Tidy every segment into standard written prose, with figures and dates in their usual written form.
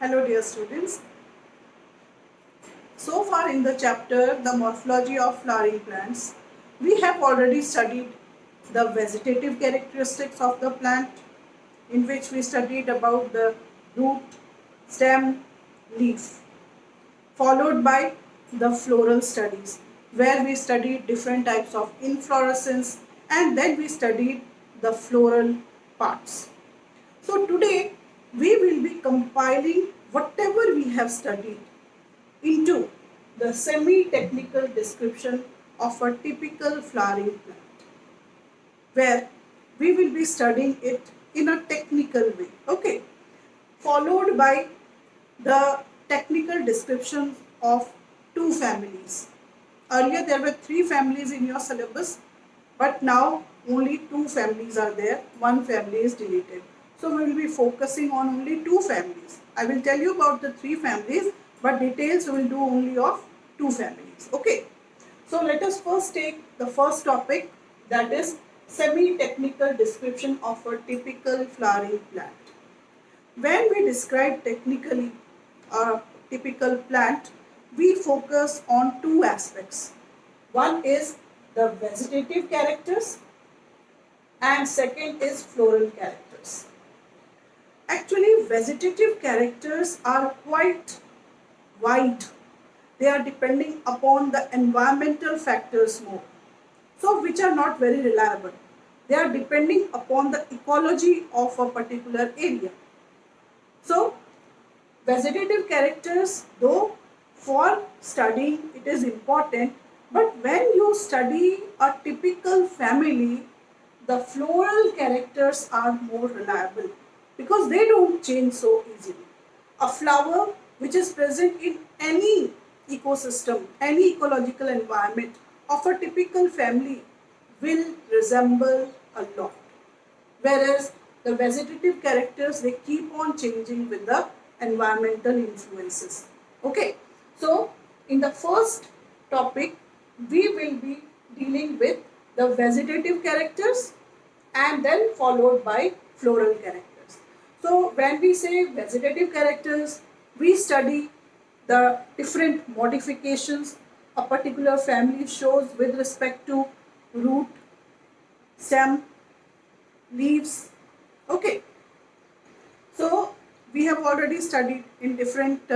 Hello dear students. So far in the chapter The Morphology of Flowering Plants, we have already studied the vegetative characteristics of the plant, in which we studied about the root, stem, leaf, followed by the floral studies, where we studied different types of inflorescence, and then we studied the floral parts. So today we will be compiling whatever we have studied into the semi-technical description of a typical flowering plant, where we will be studying it in a technical way, okay, followed by the technical description of two families. Earlier there were three families in your syllabus, but now only two families are there, one family is deleted. So we will be focusing on only two families. I will tell you about the three families, but details we will do only of two families. Okay. So let us first take the first topic, that is semi-technical description of a typical flowering plant. When we describe technically a typical plant, we focus on two aspects. One is the vegetative characters and second is floral characters. Actually, vegetative characters are quite wide. They are depending upon the environmental factors more, so which are not very reliable. They are depending upon the ecology of a particular area. So, vegetative characters, though for studying it is important, but when you study a typical family, the floral characters are more reliable because they don't change so easily. A flower which is present in any ecosystem, any ecological environment of a typical family will resemble a lot. Whereas the vegetative characters, they keep on changing with the environmental influences. Okay, so in the first topic, we will be dealing with the vegetative characters and then followed by floral characters. So when we say vegetative characters, we study the different modifications a particular family shows with respect to root, stem, leaves. Okay, so we have already studied in different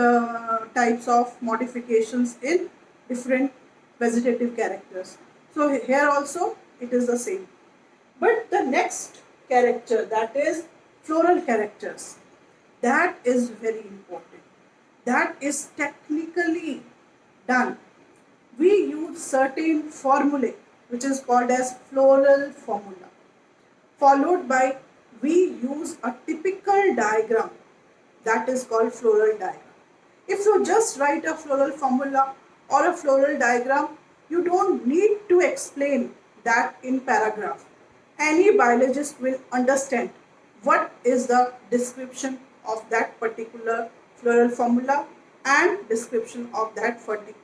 types of modifications in different vegetative characters. So here also it is the same. But the next character, that is floral characters, that is very important. That is technically done. We use certain formulae which is called as floral formula, followed by we use a typical diagram that is called floral diagram. If you just write a floral formula or a floral diagram, you don't need to explain that in paragraph. Any biologist will understand what is the description of that particular floral formula and description of that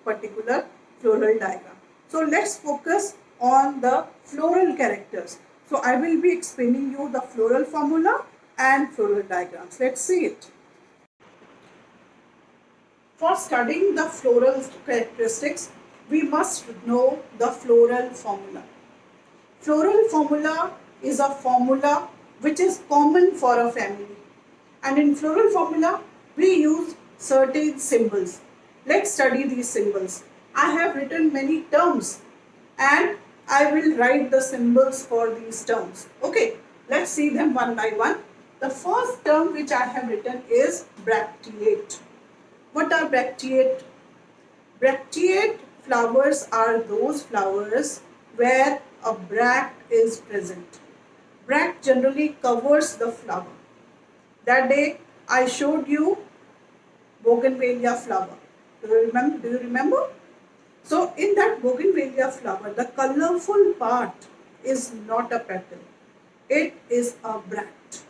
particular floral diagram. So let's focus on the floral characters. So I will be explaining you the floral formula and floral diagrams. Let's see it. For studying the floral characteristics, we must know the floral formula. Floral formula is a formula which is common for a family. And in floral formula, we use certain symbols. Let's study these symbols. I have written many terms and I will write the symbols for these terms. Okay, let's see them one by one. The first term which I have written is bracteate. What are bracteate? Bracteate flowers are those flowers where a bract is present. Bract generally covers the flower. That day I showed you bougainvillea flower. Do you remember? So in that bougainvillea flower, the colorful part is not a petal. It is a bract.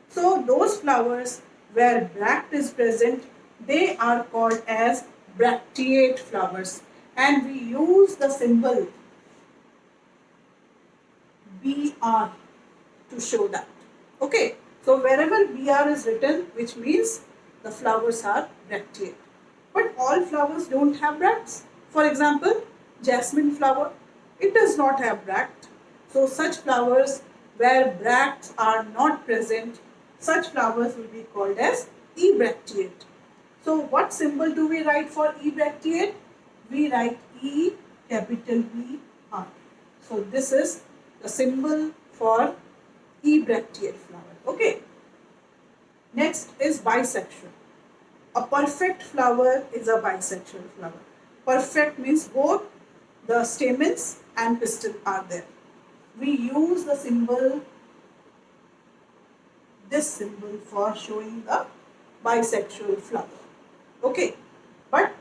So those flowers where bract is present, they are called as bracteate flowers. And we use the symbol BR to show that. Okay. So wherever BR is written, which means the flowers are bracteate. But all flowers don't have bracts. For example, jasmine flower, it does not have bract. So such flowers where bracts are not present, such flowers will be called as ebracteate. So what symbol do we write for ebracteate? We write E capital B R. So this is the symbol for ebracteate flower. Okay. Next is bisexual. A perfect flower is a bisexual flower. Perfect means both the stamens and pistil are there. We use the symbol, this symbol, for showing the bisexual flower. Okay, but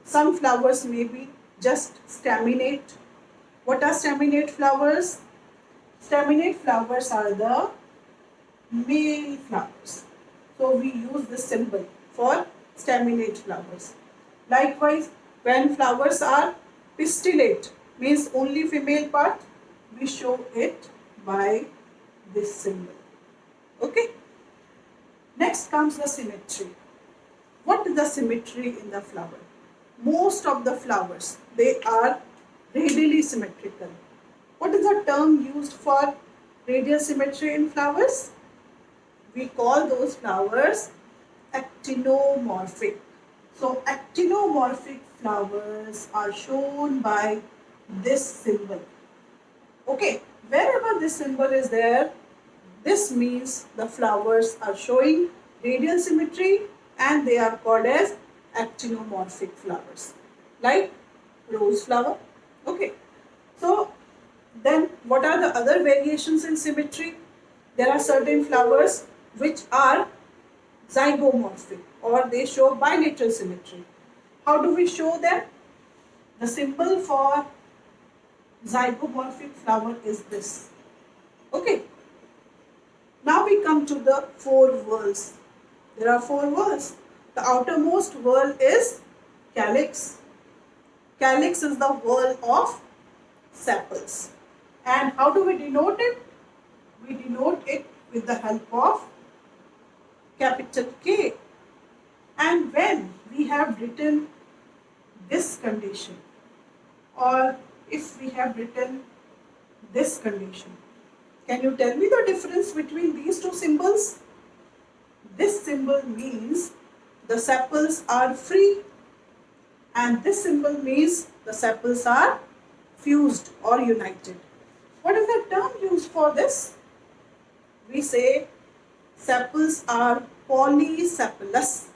some flowers may be just staminate. What are staminate flowers? Staminate flowers are the male flowers. So we use this symbol for staminate flowers. Likewise, when flowers are pistillate, means only female part, we show it by this symbol. Okay. Next comes the symmetry. What is the symmetry in the flower? Most of the flowers, they are radially symmetrical. What is the term used for radial symmetry in flowers? We call those flowers actinomorphic. So actinomorphic flowers are shown by this symbol. Okay, wherever this symbol is there, this means the flowers are showing radial symmetry and they are called as actinomorphic flowers, like rose flower. Okay, so then what are the other variations in symmetry? There are certain flowers which are zygomorphic or they show bilateral symmetry. How do we show them? The symbol for zygomorphic flower is this. Okay. Now we come to the four whorls. There are four whorls. The outermost whorl is calyx. Calyx is the whorl of sepals. And how do we denote it? We denote it with the help of capital K. And when we have written this condition, or if we have written this condition, can you tell me the difference between these two symbols? This symbol means the sepals are free, and this symbol means the sepals are fused or united. What is the term used for this? We say sepals are polysepalous.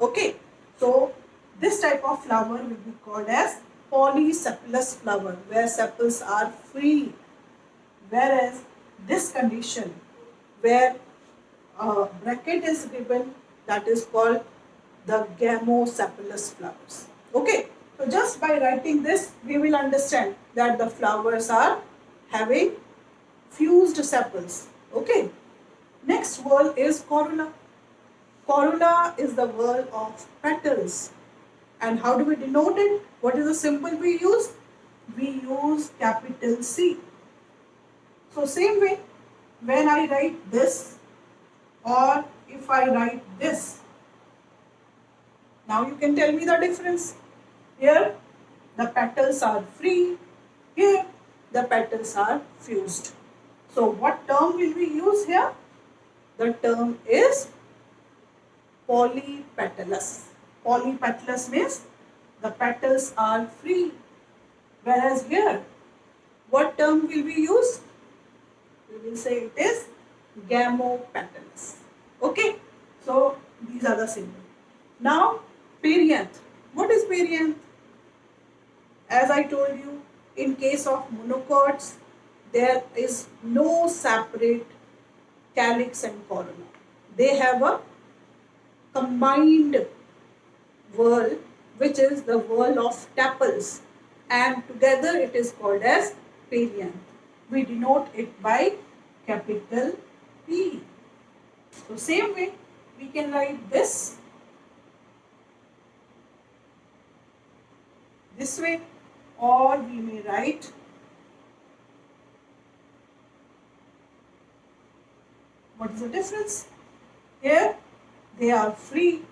Okay, so this type of flower will be called as polysepalous flower, where sepals are free. Whereas this condition where a bracket is given, that is called the gamosepalous flowers. Okay, so just by writing this, we will understand that the flowers are having fused sepals. Okay, next whorl is corolla. Corolla is the whorl of petals. And how do we denote it? What is the symbol we use? We use capital C. So same way, when I write this or if I write this, now you can tell me the difference. Here the petals are free, here the petals are fused. So what term will we use here? The term is polypetalous. Polypetalous means the petals are free. Whereas here, what term will we use? We will say it is gamopetalous. Okay, so these are the symbols. Now, perianth. What is perianth? As I told you, in case of monocots, there is no separate calyx and corolla. They have a combined whorl, which is the whorl of tepals, and together it is called as perianth. We denote it by capital P. So same way, we can write this way, or we may write what is the difference? Here they are free,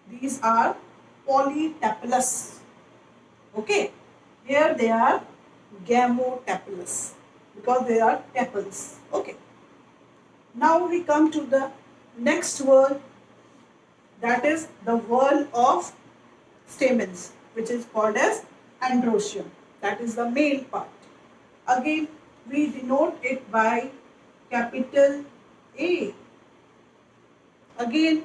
These are polytepalous. Okay, here they are gamotepalous because they are tepals. Okay, now we come to the next word, that is the whorl of stamens, which is called as androecium. That is the male part. Again, we denote it by capital A. Again,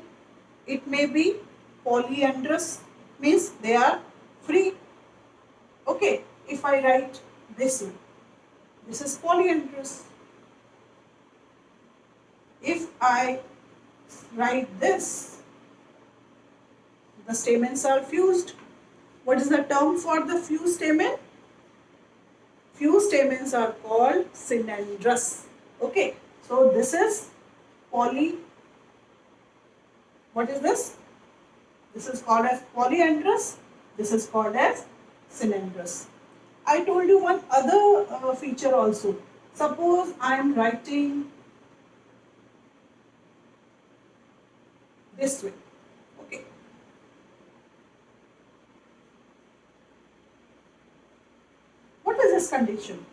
it may be polyandrous, means they are free. Okay, if I write this way, this is polyandrous. If I write this, the stamens are fused. What is the term for the fused stamen? Fused stamens are called cynandrous. Okay, so this is what is this? This is called as polyandrous. This is called as cynandrous. I told you one other feature also. Suppose I am writing this way. Okay. What is this condition?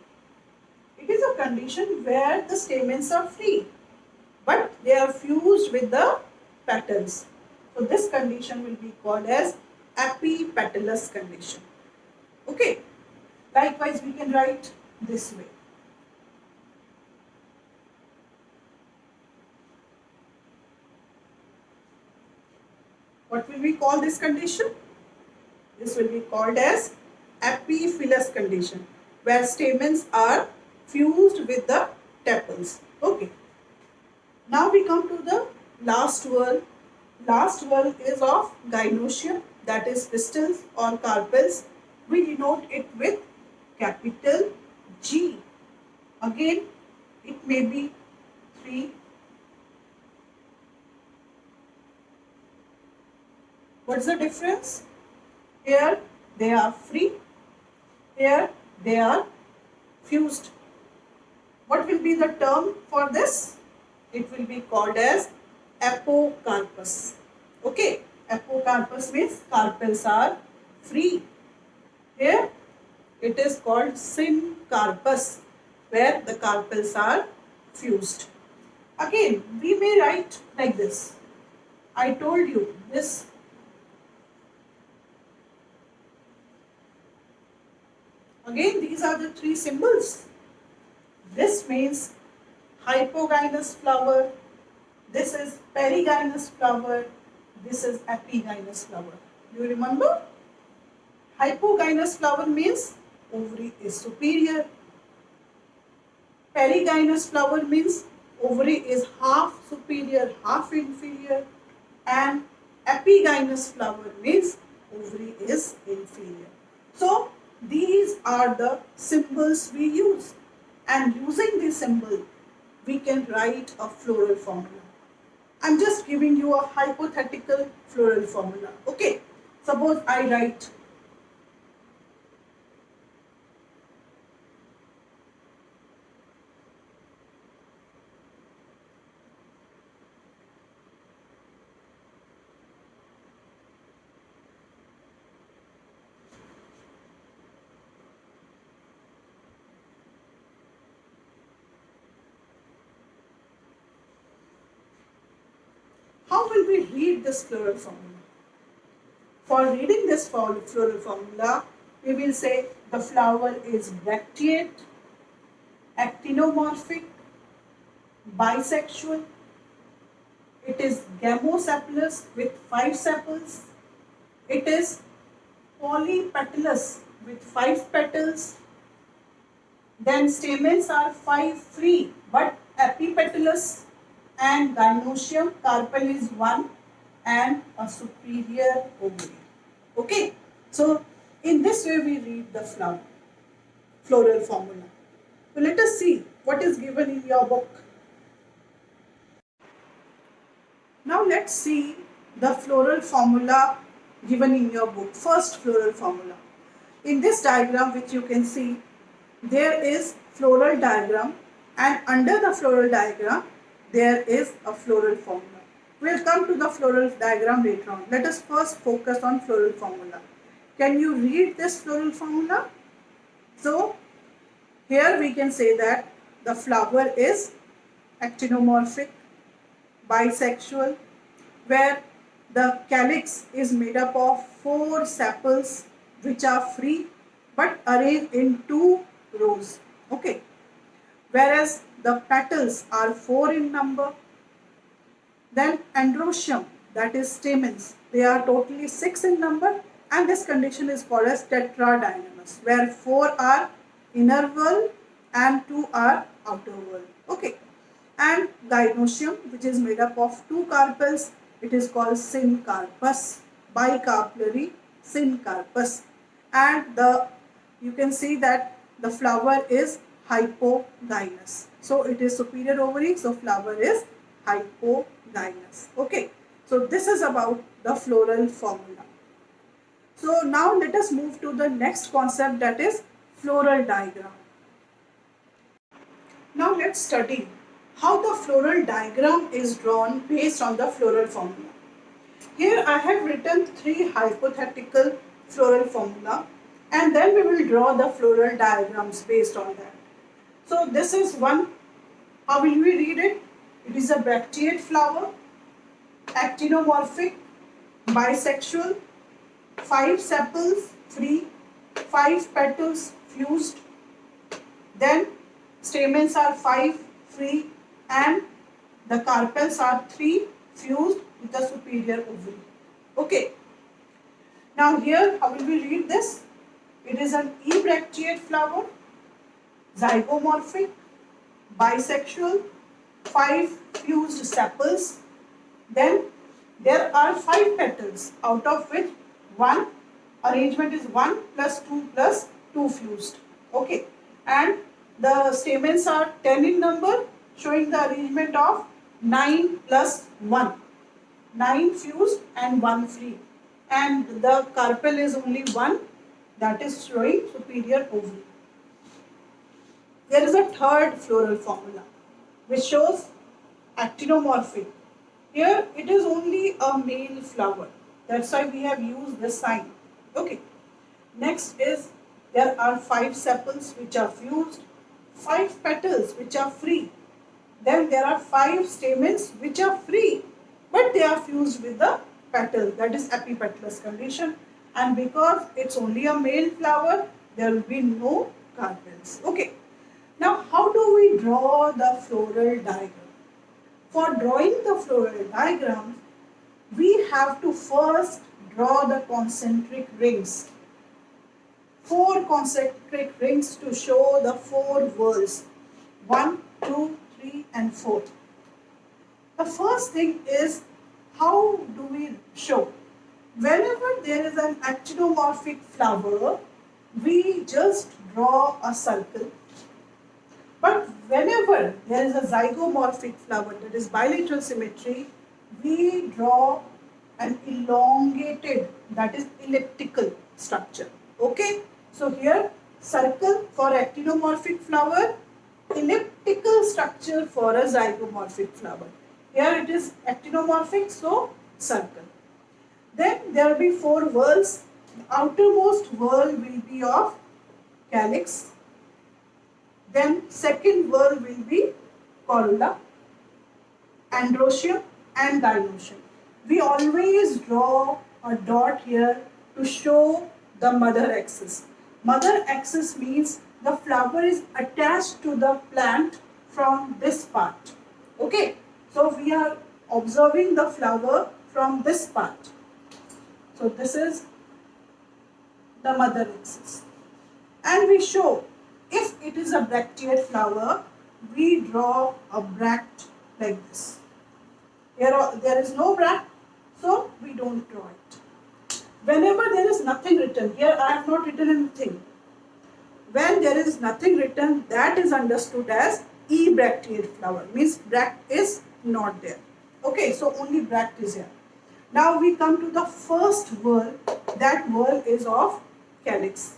It is a condition where the stamens are free, but they are fused with the petals. So this condition will be called as epipetalous condition. Okay. Likewise, we can write this way. What will we call this condition? This will be called as epiphyllous condition, where stamens are fused with the tepals. Okay. Now we come to the last whorl. Last whorl is of gynoecium, that is pistils or carpels. We denote it with capital G. Again, it may be 3. What's the difference? Here they are free, here they are fused. What will be the term for this? It will be called as apocarpus. Okay, apocarpus means carpels are free. Here it is called syncarpus, where the carpels are fused. Again, we may write like this. I told you this. Again, these are the 3 symbols. This means hypogynous flower, this is perigynous flower, this is epigynous flower. Do you remember? Hypogynous flower means ovary is superior. Perigynous flower means ovary is half superior, half inferior. And epigynous flower means ovary is inferior. So, these are the symbols we use. And using this symbol, we can write a floral formula. I'm just giving you a hypothetical floral formula. Okay, suppose I write how will we read this floral formula? For reading this floral formula, we will say the flower is bracteate, actinomorphic, bisexual. It is gamosepalous with 5 sepals. It is polypetalous with 5 petals. Then stamens are 5 free but epipetalous, and gynoecium carpel is 1 and a superior ovary. Okay, so in this way we read the floral formula. So let us see what is given in your book. Now let's see the floral formula given in your book. First floral formula. In this diagram which you can see, there is floral diagram, and under the floral diagram there is a floral formula. We'll come to the floral diagram later on. Let us first focus on floral formula. Can you read this floral formula? So, here we can say that the flower is actinomorphic, bisexual, where the calyx is made up of 4 sepals which are free but arranged in 2 rows. Okay. Whereas the petals are 4 in number. Then androecium, that is stamens, they are totally 6 in number, and this condition is called as tetradynamous, where 4 are inner whorl and 2 are outer whorl. Okay. And gynoecium, which is made up of 2 carpels, it is called syncarpus, bicarpellary syncarpus. And you can see that the flower is hypogynous. So it is superior ovary, so flower is hypogynous. Okay, so this is about the floral formula. So now let us move to the next concept, that is floral diagram. Now let's study how the floral diagram is drawn based on the floral formula. Here I have written 3 hypothetical floral formula, and then we will draw the floral diagrams based on that. So this is one. How will we read it? It is a bracteate flower, actinomorphic, bisexual, 5 sepals free, 5 petals fused, then stamens are 5 free, and the carpels are 3 fused with the superior ovary. Okay. Now here, how will we read this? It is an ebracteate flower, zygomorphic, bisexual, 5 fused sepals. Then there are 5 petals, out of which one arrangement is 1 plus 2 plus 2 fused. Okay. And the stamens are 10 in number, showing the arrangement of 9 plus 1. 9 fused and 1 free. And the carpel is only 1, that is showing superior ovary. There is a third floral formula which shows actinomorphic. Here it is only a male flower. That's why we have used this sign. Okay. Next is there are 5 sepals which are fused, 5 petals which are free. Then there are 5 stamens which are free, but they are fused with the petal, that is epipetalous condition. And because it's only a male flower, there will be no carpels. Okay. Now how do we draw the floral diagram? For drawing the floral diagram, we have to first draw the concentric rings. 4 concentric rings to show the 4 whorls. 1, 2, 3 and 4. The first thing is, how do we show? Whenever there is an actinomorphic flower, we just draw a circle. But whenever there is a zygomorphic flower, that is bilateral symmetry, we draw an elongated, that is elliptical structure. Okay? So here, circle for actinomorphic flower, elliptical structure for a zygomorphic flower. Here it is actinomorphic, so circle. Then there will be 4 whorls. The outermost whorl will be of calyx. Then second whorl will be corolla, androecium and gynoecium. We always draw a dot here to show the mother axis. Mother axis means the flower is attached to the plant from this part. Okay. So we are observing the flower from this part. So this is the mother axis. And we show, if it is a bracteate flower, we draw a bract like this. Here there is no bract, so we don't draw it. Whenever there is nothing written, here I have not written anything. When there is nothing written, that is understood as ebracteate flower, means bract is not there. Okay, so only bract is here. Now we come to the first whorl. That whorl is of calyx.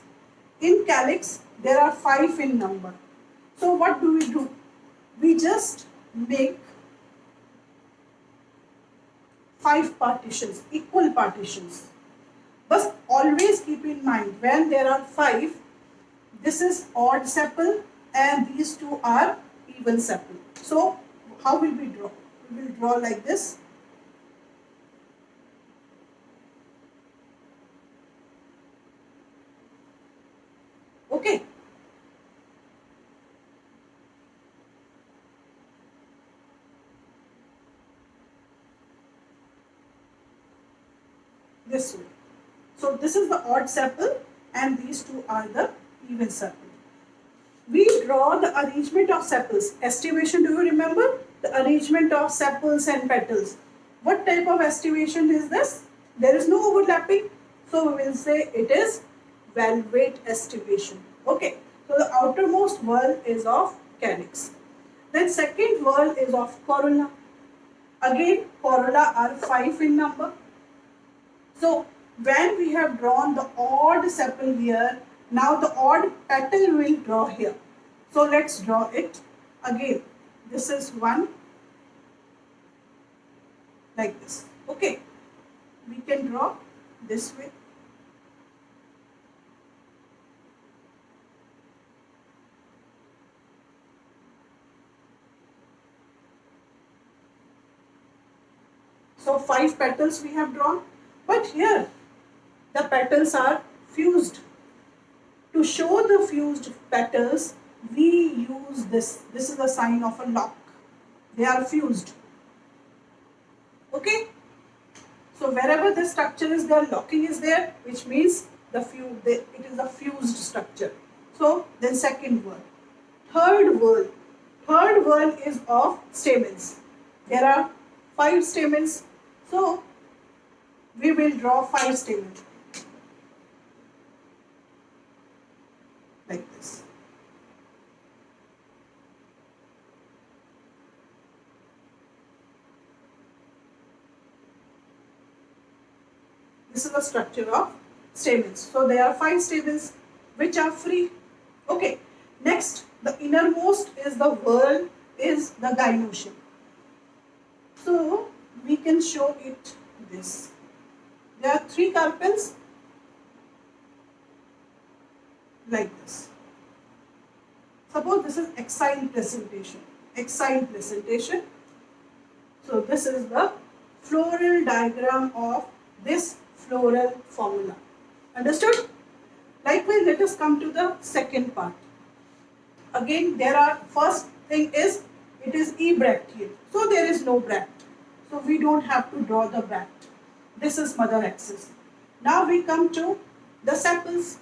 In calyx, there are 5 in number. So what do? We just make 5 partitions, equal partitions. But always keep in mind, when there are 5, this is odd sepal and these two are even sepal. So how will we draw? We will draw like this. Okay. This way. So this is the odd sepal and these two are the even sepal. We draw the arrangement of sepals. Estivation, do you remember? The arrangement of sepals and petals. What type of estivation is this? There is no overlapping. So we will say it is valvate estivation. Okay. So the outermost whorl is of calyx. Then second whorl is of corolla. Again, corolla are 5 in number. So when we have drawn the odd sepal here, now the odd petal will draw here. So let's draw it again. This is one like this. Okay. We can draw this way. So 5 petals we have drawn. But here the petals are fused. To show the fused petals, we use this. This is a sign of a lock. They are fused. Okay. So wherever the structure is there, locking is there, which means it is a fused structure. So then second whorl. Third whorl. Third whorl is of stamens. There are 5 stamens. So we will draw 5 stamens like this. This is the structure of stamens. So there are 5 stamens which are free. Okay. Next, the innermost is the whorl, is the gynoecium. So we can show it this. There are 3 carpels like this. Suppose this is exile presentation. Exile presentation. So this is the floral diagram of this floral formula. Understood? Likewise, let us come to the second part. Again, first thing is, it is ebracteate. So there is no bract. So we don't have to draw the bract. This is mother axis. Now we come to the sepals.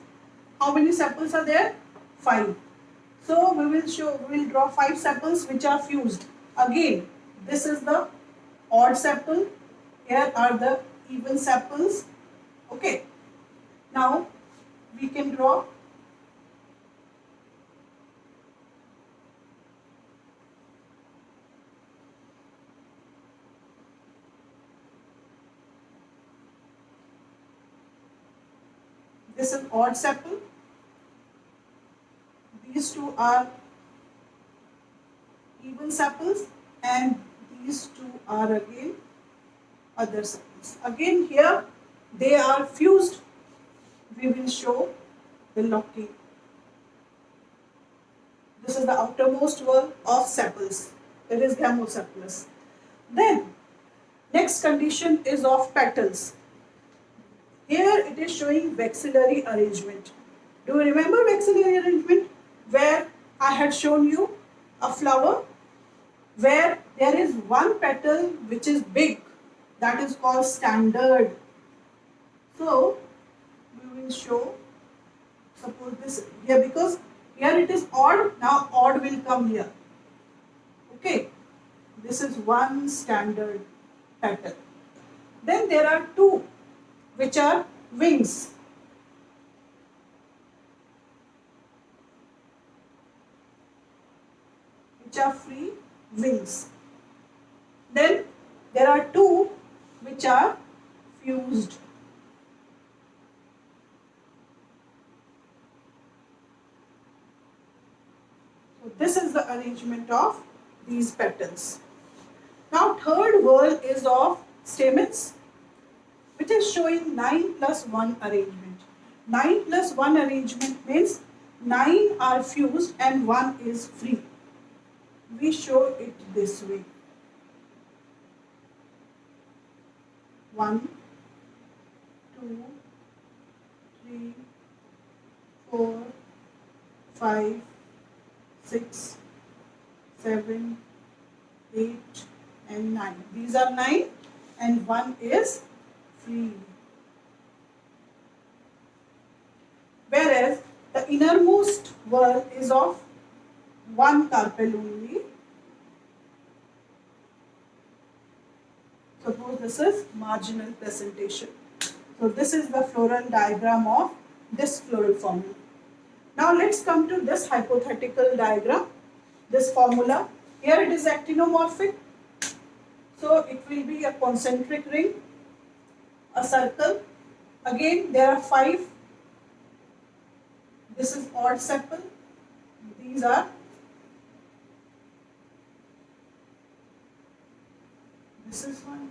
How many sepals are there? 5. So we will draw 5 sepals which are fused. Again, this is the odd sepal. Here are the even sepals. Okay. Now we can draw this is odd sepal. These two are even sepals and these two are again other sepals. Again here they are fused. We will show the locking. This is the outermost whorl of sepals. It is gamosepalous. Then next condition is of petals. Here it is showing vexillary arrangement. Do you remember vexillary arrangement? Where I had shown you a flower where there is one petal which is big. That is called standard. So we will show, suppose this here, because here it is odd, now odd will come here. Okay, this is one standard petal. Then there are 2 which are wings. Which are free wings. Then there are 2 which are fused. So this is the arrangement of these petals. Now third whorl is of stamens, which is showing 9 plus 1 arrangement. 9 plus 1 arrangement means 9 are fused and 1 is free. We show it this way. 1, 2, 3, 4, 5, 6, 7, 8 and 9. These are 9 and 1 is free. Whereas the innermost whorl is of one carpel only. Suppose this is marginal presentation. So this is the floral diagram of this floral formula. Now let's come to this hypothetical diagram, this formula. Here it is actinomorphic. So it will be a concentric ring, a circle. Again there are 5. This is odd sepal. These are this is one.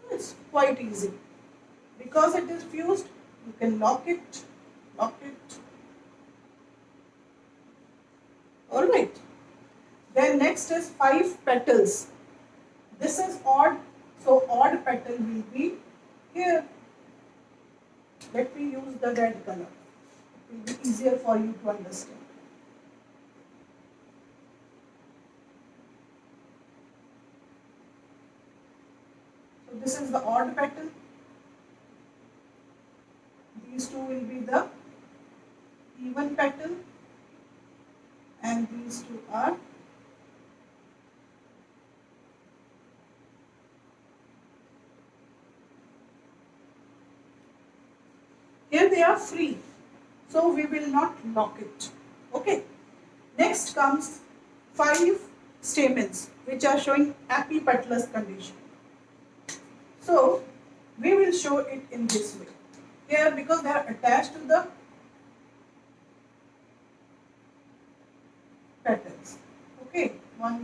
So it's quite easy. Because it is fused, you can lock it. Alright. Then next is 5 petals. This is odd, so odd petal will be here. Let me use the red color. It will be easier for you to understand. So this is the odd petal. These two will be the even petal, and these two are here they are free, so we will not lock it. Okay. Next comes 5 stamens which are showing apipetalous condition. So we will show it in this way. Here because they are attached to the petals. Okay. Why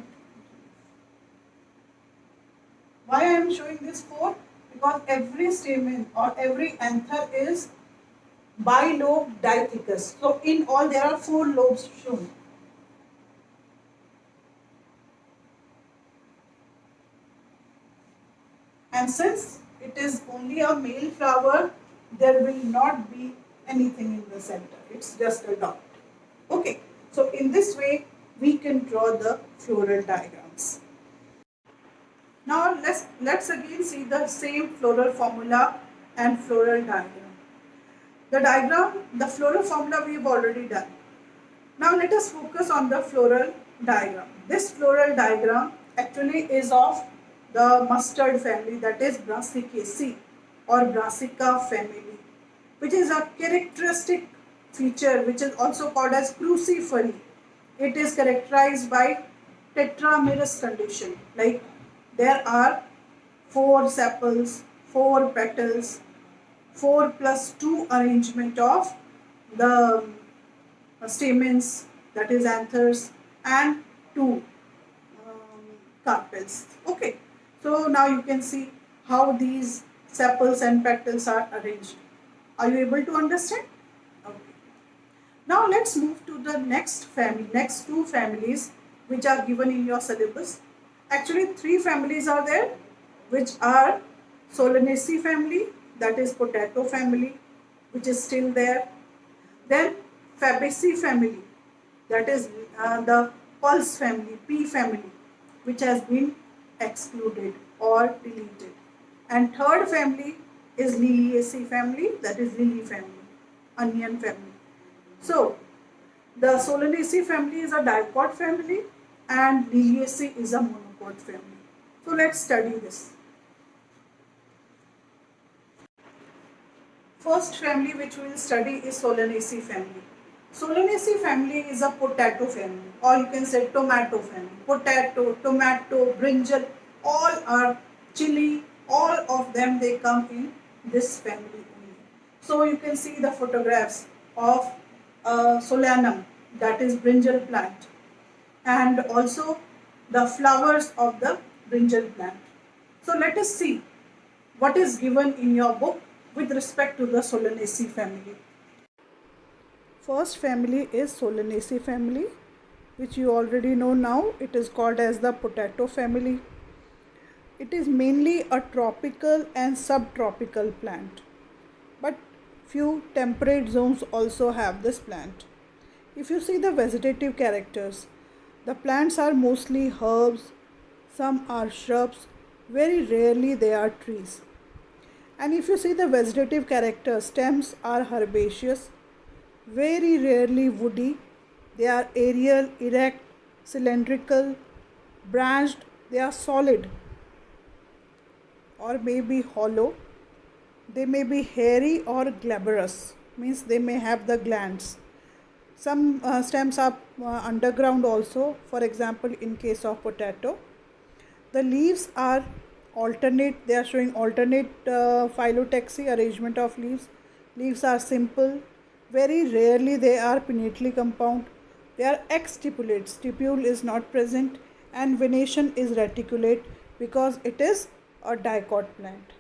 I am showing this 4? Because every stamen or every anther is bilobe dithecous. So in all there are 4 lobes shown. And since it is only a male flower, there will not be anything in the center. It's just a dot. Okay. So in this way we can draw the floral diagrams. Now let's again see the same floral formula and floral diagram. The floral formula we have already done. Now let us focus on the floral diagram. This floral diagram actually is of the mustard family, that is Brassicaceae or Brassica family, which is a characteristic feature which is also called as crucifery. It is characterized by tetramerous condition, like there are 4 sepals, 4 petals, 4 plus 2 arrangement of the stamens, that is anthers, and 2 carpels. Okay, so now you can see how these sepals and petals are arranged. Are you able to understand? Okay. Now let's move to the next family, next 2 families which are given in your syllabus. Actually 3 families are there, which are Solanaceae family, that is potato family, which is still there. Then Fabaceae family, that is the pulse family, pea family, which has been excluded or deleted. And third family is Liliaceae family, that is lily family, onion family. So the Solanaceae family is a diploid family and Liliaceae is a monopod family. So let's study this. First family which we will study is Solanaceae family. Solanaceae family is a potato family, or you can say tomato family. Potato, tomato, brinjal, all are chili, all of them they come in this family only. So you can see the photographs of Solanum. that is brinjal plant, and also the flowers of the brinjal plant. So let us see what is given in your book with respect to the Solanaceae family. First family is Solanaceae family, which you already know now. It is called as the potato family. It is mainly a tropical and subtropical plant, but few temperate zones also have this plant. If you see the vegetative characters, the plants are mostly herbs, some are shrubs, very rarely they are trees. And if you see the vegetative character, stems are herbaceous, very rarely woody, they are aerial, erect, cylindrical, branched, they are solid or maybe hollow. They may be hairy or glabrous, means they may have the glands. Some stems are underground also, for example in case of potato. The leaves are alternate, they are showing alternate phyllotaxy, arrangement of leaves. Leaves are simple, very rarely they are pinnately compound. They are exstipulate, stipule is not present, and venation is reticulate because it is a dicot plant.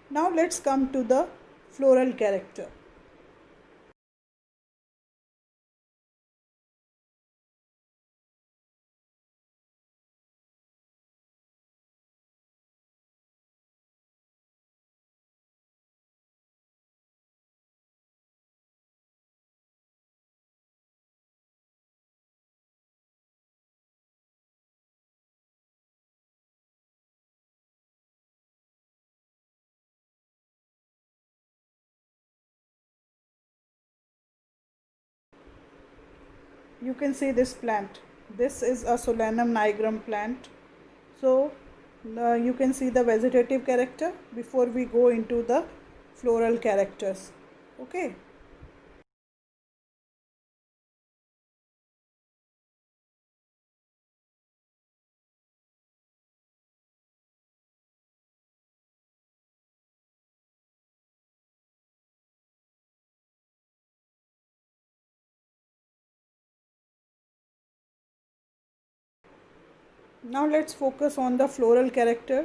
Now let's come to the floral character. You can see this plant. This is a Solanum nigrum plant. So you can see the vegetative character before we go into the floral characters. Okay. Now let's focus on the floral character.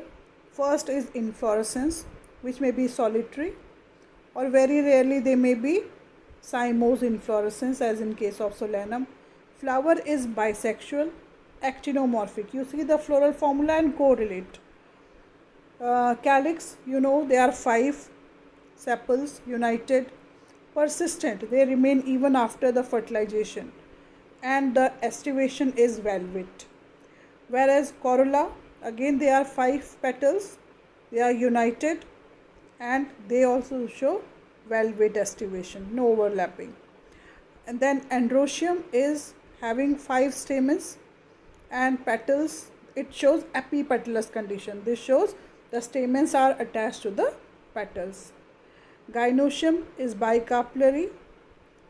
First is inflorescence, which may be solitary or very rarely they may be cymose inflorescence as in case of Solanum. Flower is bisexual, actinomorphic. You see the floral formula and correlate. Calyx, you know, they are 5 sepals united, persistent, they remain even after the fertilization, and the estivation is velvet. Whereas corolla, again they are 5 petals, they are united, and they also show velvet estivation, no overlapping. And then androecium is having 5 stamens and petals, it shows epipetalous condition. This shows the stamens are attached to the petals. Gynoecium is bicarpellary,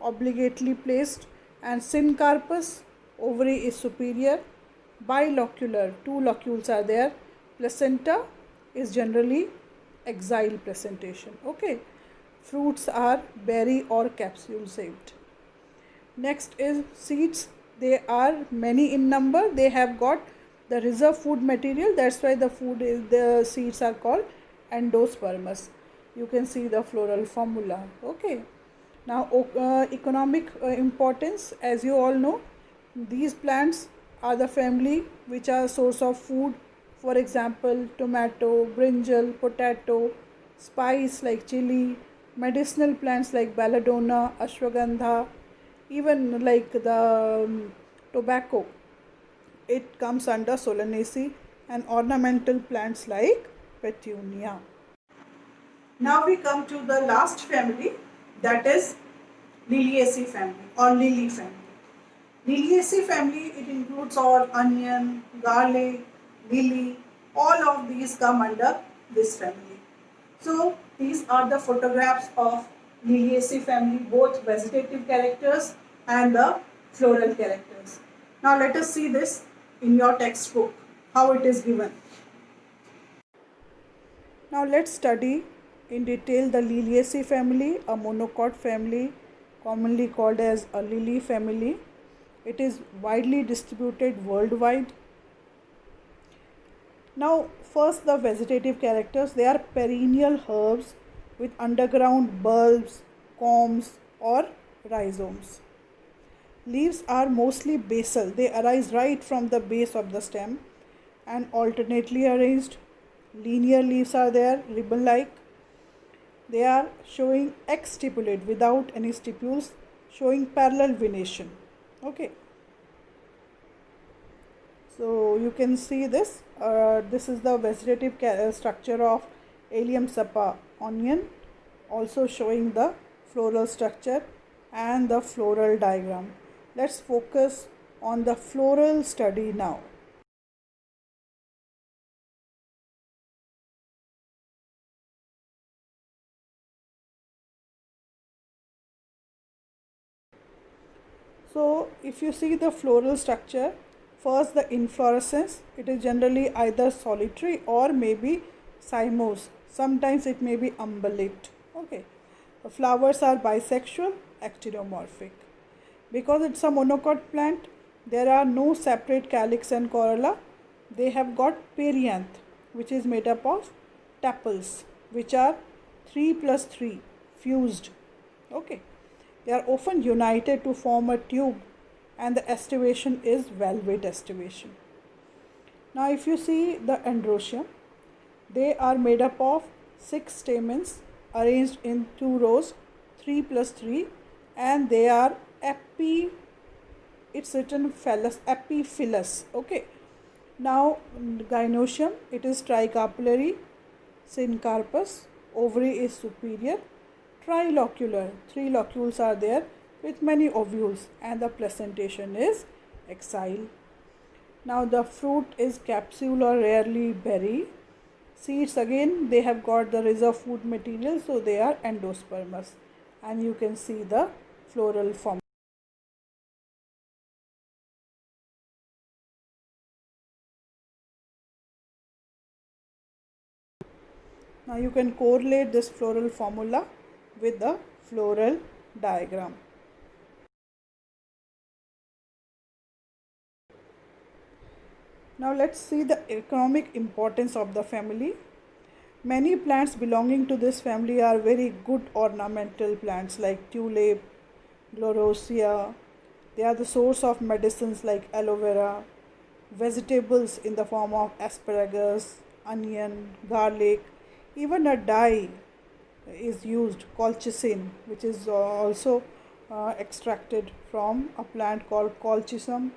obligately placed, and syncarpus, ovary is superior, bilocular, 2 locules are there. Placenta is generally exile placentation. Okay. Fruits are berry or capsule shaped. Next is seeds. They are many in number. They have got the reserve food material. That's why the seeds are called endospermous. You can see the floral formula. Okay. Now economic importance, as you all know, these plants are the family which are source of food. For example, tomato, brinjal, potato, spice like chili, medicinal plants like belladonna, ashwagandha, even like the tobacco, it comes under Solanaceae, and ornamental plants like petunia. Now we come to the last family, that is Liliaceae family or lily family. Liliaceae family, it includes all onion, garlic, lily, all of these come under this family. So these are the photographs of Liliaceae family, both vegetative characters and the floral characters. Now let us see this in your textbook, how it is given. Now let's study in detail the Liliaceae family, a monocot family commonly called as a lily family. It is widely distributed worldwide. Now, first the vegetative characters. They are perennial herbs with underground bulbs, corms, or rhizomes. Leaves are mostly basal. They arise right from the base of the stem and alternately arranged. Linear leaves are there, ribbon like. They are showing exstipulate without any stipules, showing parallel venation. Okay. So you can see this. This is the vegetative structure of Allium cepa onion, also showing the floral structure and the floral diagram. Let's focus on the floral study now. So if you see the floral structure, first the inflorescence, it is generally either solitary or maybe cymose. Sometimes it may be umbellate. Okay. The flowers are bisexual, actinomorphic. Because it's a monocot plant, there are no separate calyx and corolla. They have got perianth, which is made up of tepals, which are 3 plus 3 fused. Okay. They are often united to form a tube, and the estivation is valvate estivation. Now if you see the androecium, they are made up of 6 stamens arranged in 2 rows, 3 plus 3, and they are it's written epiphyllous. Okay. Now gynoecium, it is tricarpellary, syncarpous, ovary is superior, trilocular, 3 locules are there with many ovules, and the placentation is exile. Now the fruit is capsule or rarely berry. Seeds again, they have got the reserve food material, so they are endospermous, and you can see the floral form. Now you can correlate this floral formula with the floral diagram. Now let's see the economic importance of the family. Many plants belonging to this family are very good ornamental plants like tulip, gloriosia. They are the source of medicines like aloe vera, vegetables in the form of asparagus, onion, garlic. Even a dye is used, colchicine, which is also extracted from a plant called Colchicum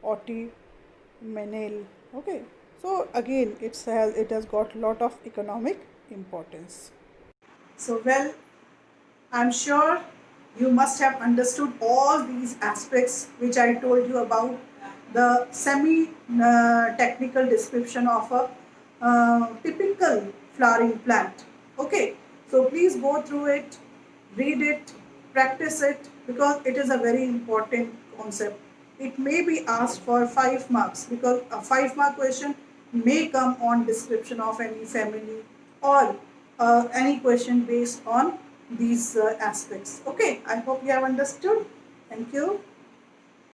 autumnale. Okay, so again it has got lot of economic importance. So well, I'm sure you must have understood all these aspects which I told you about the semi technical description of a typical flowering plant. Okay, so please go through it, read it, practice it, because it is a very important concept. It may be asked for 5 marks, because a 5-mark question may come on description of any family, or any question based on these aspects. Okay, I hope you have understood. Thank you.